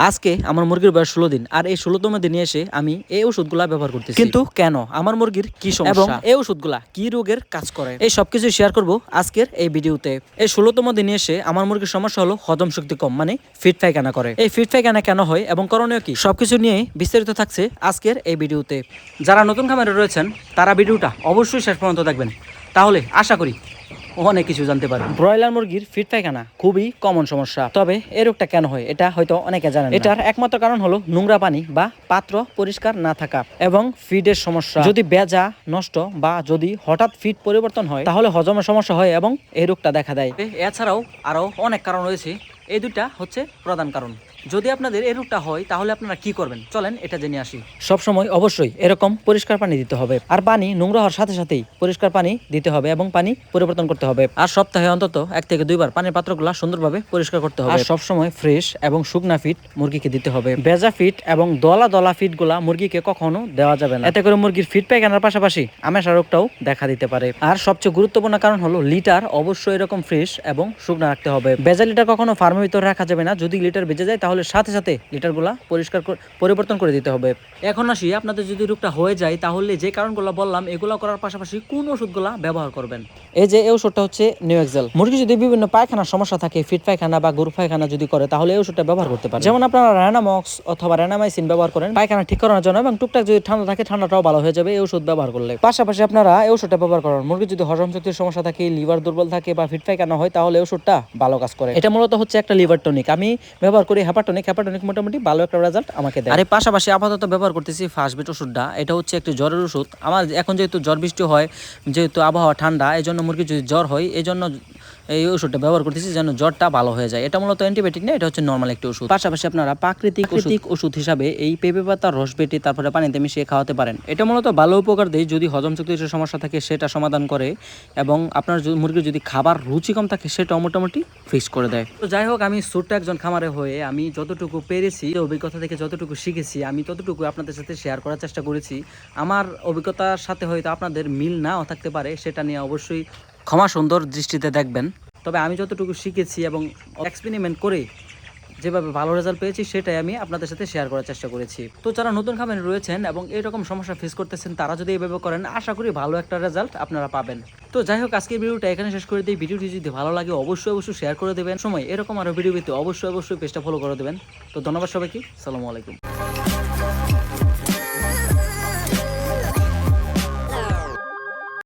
আজকে আমার মুরগির বয়স 16 দিন আর এই 16তম দিনে এসে আমি এই ওষুধগুলা ব্যবহার করতেছি। কিন্তু কেন, আমার মুরগির কি সমস্যা এবং এই ওষুধগুলা কি রোগের কাজ করে, এই সবকিছু শেয়ার করব আজকের এই ভিডিওতে। এই 16তম দিনে এসে আমার মুরগির সমস্যা হলো হজম শক্তি কম, মানে ফিট পায়খানা করে। এই ফিট পায়খানা কেন হয় এবং করণীয় কি, সবকিছু নিয়ে বিস্তারিত থাকছে আজকের এই ভিডিওতে। যারা নতুন খামারে রয়েছেন তারা ভিডিওটা অবশ্যই শেষ পর্যন্ত দেখবেন, তাহলে আশা করি অনেক কিছু জানতে পারবেন। ব্রয়লার মুরগির ফিট পায়খানা খুবই কমন সমস্যা, তবে এই রোগটা কেন হয় এটা হয়তো অনেকে জানেন। এটার একমাত্র কারণ হলো নোংরা পানি বা পাত্র পরিষ্কার না থাকা এবং ফিডের সমস্যা। যদি বেজা নষ্ট বা যদি হঠাৎ ফিড পরিবর্তন হয় তাহলে হজমের সমস্যা হয় এবং এই রোগটা দেখা দেয়। এছাড়াও আরো অনেক কারণ রয়েছে, এই দুটা হচ্ছে প্রধান কারণ। যদি আপনাদের এই রোগটা হয় তাহলে আপনারা কি করবেন, চলেন এটা জেনে আসি। সবসময় অবশ্যই এরকম পরিষ্কার পানি দিতে হবে, আর পানি নোংরা হওয়ার সাথে সাথেই পরিষ্কার পানি দিতে হবে এবং পানি পরিবর্তন করতে হবে। আর সপ্তাহে অন্তত 1 থেকে 2 বার পানির পাত্রগুলো সুন্দরভাবে পরিষ্কার করতে হবে। আর সবসময় ফ্রেশ এবং শুকনা ফিড মুরগিকে দিতে হবে। ভেজা ফিড এবং দলা দলা ফিড গুলা মুরগিকে কখনো দেওয়া যাবে না, এতে করে মুরগির ফিড পায়খানার পাশাপাশি আমাশা রোগটাও দেখা দিতে পারে। আর সবচেয়ে গুরুত্বপূর্ণ কারণ হলো লিটার অবশ্যই এরকম ফ্রেশ এবং শুকনা রাখতে হবে। ভেজা লিটার কখনো ফার্মের ভিতরে রাখা যাবে না, যদি লিটার বেজে যায় তাহলে সাথে সাথে লিটারগুলা পরিষ্কার পরিবর্তন করে দিতে হবে। এখন আসি, আপনাদের যদি রোগটা হয়ে যায় তাহলে যে কারণগুলো বললাম এগুলো করার পাশাপাশি কোন ওষুধগুলা ব্যবহার করবেন। এই যে এই ওষুধটা হচ্ছে নিউএক্সেল। মুরগি যদি বিভিন্ন পায়খানার সমস্যা থাকে, ফিট পায়খানা বা গরু পায়খানা যদি করে তাহলে এই ওষুধটা ব্যবহার করতে পারেন। যেমন আপনারা রেনামক্স অথবা রেনামাইসিন ব্যবহার করেন পায়খানা ঠিক করার জন্য, এবং টুকটাক যদি ঠান্ডা থাকে ঠান্ডাটাও ভালো হয়ে যাবে এই ওষুধ ব্যবহার করলে। পাশাপাশি আপনারা এই ওষুধটা ব্যবহার করেন মুরগি যদি হজম শক্তির সমস্যা থাকে, লিভার দুর্বল থাকে বা ফিট পায়খানা হয় তাহলে এই ওষুধটা ভালো কাজ করে। এটা মূলত হচ্ছে একটা লিভার টনিক। আমি ব্যবহার করি হেপাটনিক মোটামুটি ভালো একটা রেজাল্ট আমাকে দেয়। আর পাশাপাশি আপাতত ব্যবহার করতেছি ফার্স্টবিট ওষুধটা। এটা হচ্ছে একটি জ্বরের ওষুধ। আমার এখন যেহেতু জ্বর বৃষ্টি হয়, যেহেতু আবহাওয়া ঠান্ডা, এই জন্য মুরগির যদি জ্বর হয় এই জন্য এই ওষুধটা ব্যবহার করতেছি যেন জ্বরটা ভালো হয়ে যায়। এটা মূলত অ্যান্টিবায়োটিক না, এটা হচ্ছে নর্মাল একটি ওষুধ। পাশাপাশি আপনারা প্রাকৃতিক ওষুধ হিসাবে এই পেঁপে পাতার রস বেটে তারপরে পানিতে মিশিয়ে খাওয়াতে পারেন। এটা মূলত ভালো উপকার দেয় যদি হজম শক্তির সমস্যা থাকে সেটা সমাধান করে, এবং আপনার মুরগির যদি খাবার রুচি কম থাকে সেটাও মোটামুটি ফিক্স করে দেয়। তো যাই হোক, আমি ছোট্ট একজন খামারে হয়ে আমি যতটুকু পেরেছি, অভিজ্ঞতা থেকে যতটুকু শিখেছি আমি ততটুকু আপনাদের সাথে শেয়ার করার চেষ্টা করেছি। আমার অভিজ্ঞতার সাথে হয়তো আপনাদের মিল নাও থাকতে পারে, সেটা নিয়ে অবশ্যই ক্ষমা সুন্দর দৃষ্টিতে দেখবেন। তবে আমি যতটুকু শিখেছি এবং এক্সপেরিমেন্ট করে যেভাবে ভালো রেজাল্ট পেয়েছি সেটাই আমি আপনাদের সাথে শেয়ার করার চেষ্টা করেছি। তো যারা নতুন খামারে রয়েছেন এবং এরকম সমস্যা ফেস করতেছেন তারা যদি এইভাবে করেন আশা করি ভালো একটা রেজাল্ট আপনারা পাবেন। তো যাই হোক, আজকের ভিডিওটা এখানে শেষ করে দিই। ভিডিওটি যদি ভালো লাগে অবশ্যই শেয়ার করে দেবেন। সময় এরকম আরও ভিডিও পেতে অবশ্যই পেজটা ফলো করে দেবেন। তো ধন্যবাদ সবাইকে, আসসালামু আলাইকুম।